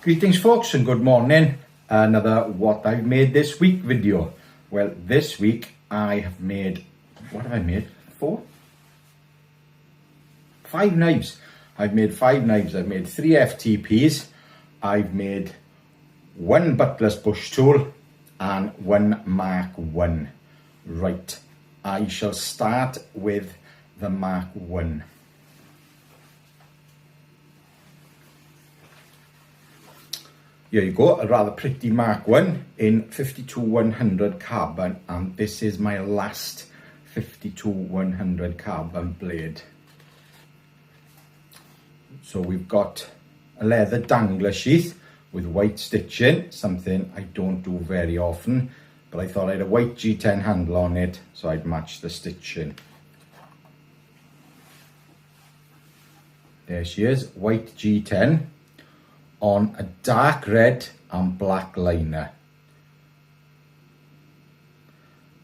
Greetings folks and good morning. Another what I've made this week video. Well, this week I have made, what have I made? 5 knives. I've made 5 knives. I've made 3 FTPs. I've made 1 buttless bush tool and 1 Mark 1. Right, I shall start with the Mark 1. Here you go, a rather pretty Mark 1 in 52-100 carbon, and this is my last 52-100 carbon blade. So we've got a leather dangler sheath with white stitching, something I don't do very often, but I thought I had a white G10 handle on it, so I'd match the stitching. There she is, white G10. On a dark red and black liner.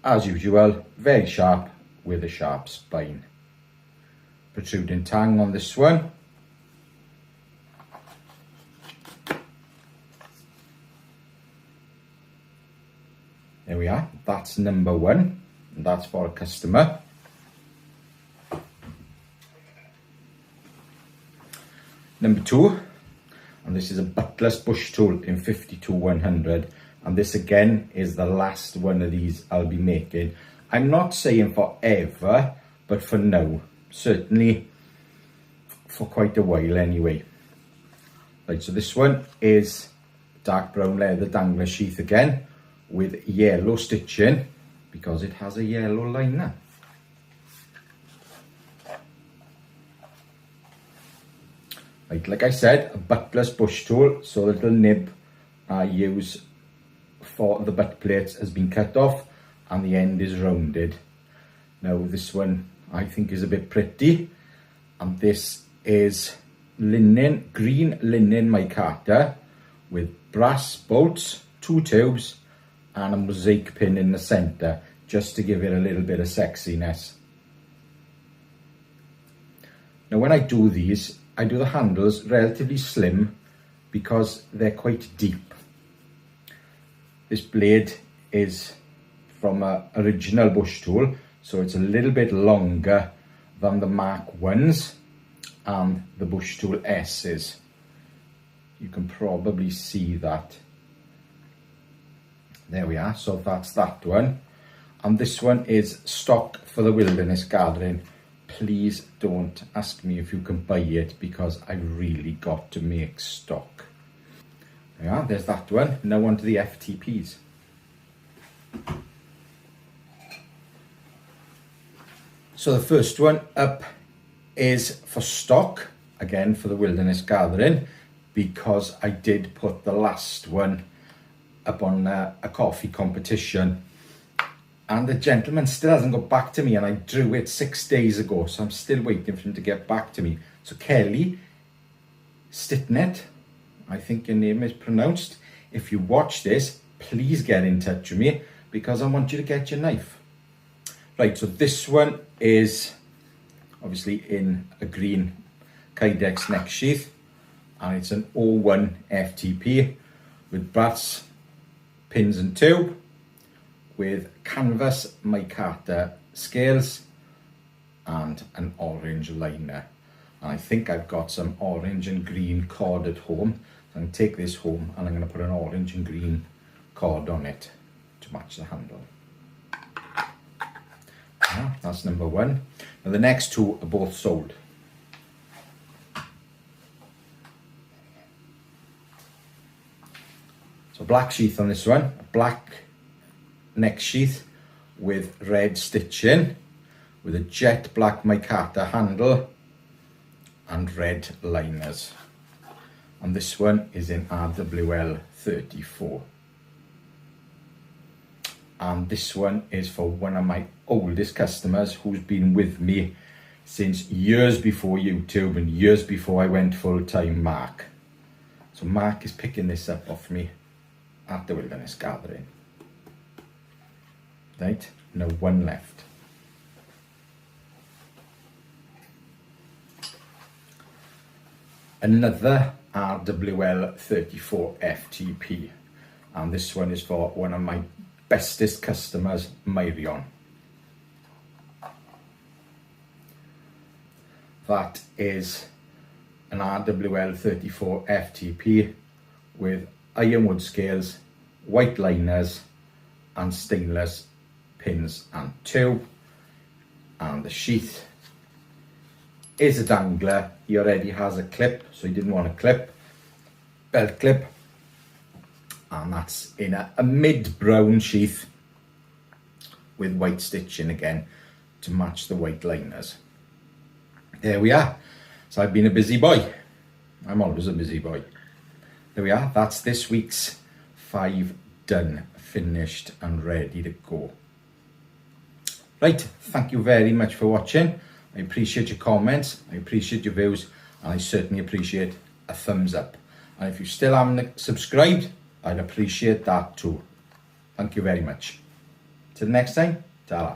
As usual, very sharp with a sharp spine. Protruding tang on this one. There we are, that's number 1, and that's for a customer. Number 2. And this is a buttless bush tool in 52-100, and this again is the last one of these I'll be making. I'm not saying forever, but for now, certainly for quite a while anyway. Right, so this one is dark brown leather dangler sheath again with yellow stitching because it has a yellow liner. Right, like I said, a buttless bush tool, so the little nib I use for the butt plates has been cut off and the end is rounded. Now this one I think is a bit pretty, and this is linen, green linen micarta with brass bolts, 2 tubes and a mosaic pin in the centre just to give it a little bit of sexiness. Now when I do these, I do the handles relatively slim because they're quite deep. This blade is from an original bush tool, so it's a little bit longer than the Mark 1s and the bush tool S's. You can probably see that. There we are, so that's that one. And this one is stock for the wilderness gathering. Please don't ask me if you can buy it because I really got to make stock. There we are, there's that one. Now on to the FTPs. So the first one up is for stock, again for the wilderness gathering, because I did put the last one up on a coffee competition. And the gentleman still hasn't got back to me, and I drew it 6 days ago, so I'm still waiting for him to get back to me. So Kelly Stitnet, I think your name is pronounced. If you watch this, please get in touch with me because I want you to get your knife. Right, so this one is obviously in a green Kydex neck sheath, and it's an 01 FTP with brass pins and tube, with canvas micarta scales and an orange liner. And I think I've got some orange and green cord at home. So I'm going to take this home and I'm going to put an orange and green cord on it to match the handle. That's number 1. Now the next 2 are both sold. So black sheath on this one, a black neck sheath with red stitching with a jet black micarta handle and red liners, and this one is in RWL 34, and this one is for one of my oldest customers who's been with me since years before YouTube and years before I went full-time, Mark. So Mark is picking this up off me at the wilderness gathering. Right, now 1 left. Another RWL 34 FTP, and this one is for one of my bestest customers, Myrion. That is an RWL 34 FTP with ironwood scales, white liners and stainless pins and tube, and the sheath is a dangler. He already has a clip, so he didn't want a clip, belt clip, and that's in a mid-brown sheath with white stitching again to match the white liners. There we are. So I've been a busy boy. I'm always a busy boy. There we are. That's this week's 5 done, finished and ready to go. Right, thank you very much for watching. I appreciate your comments, I appreciate your views, and I certainly appreciate a thumbs up. And if you still haven't subscribed, I'd appreciate that too. Thank you very much. Till next time, ta-ra.